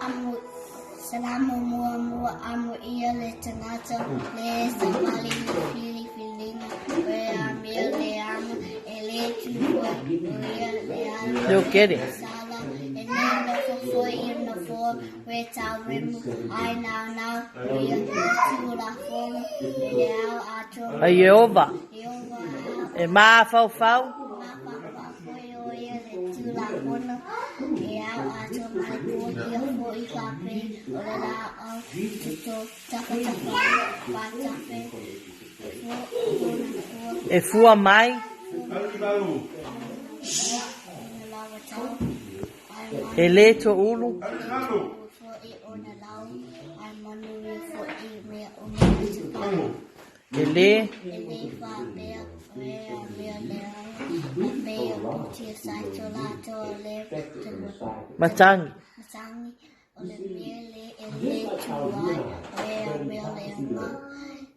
Amu salamu mua amu ia le tanata le samali fili filina we amia le ama ele tuwa le ala. Eu quero. Sala enena foi no for we tawim I now we tula fono le al atro. A Jeová. Jeová. E má fau fau. E fua mai. E le to ulu. E le. Matangi.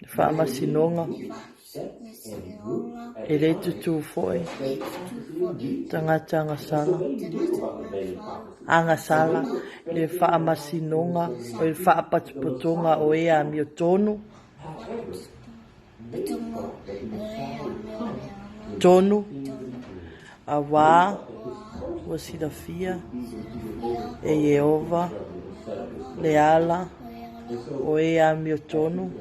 Fa masinonga. Ele tutu foi. Tanga sala. Anga sala. Le fa masinonga. O le fa patpotonga o e a mio tonu. Tonu. Awa. Wasilafia. E Jeová. Le ala. O e a mio tonu.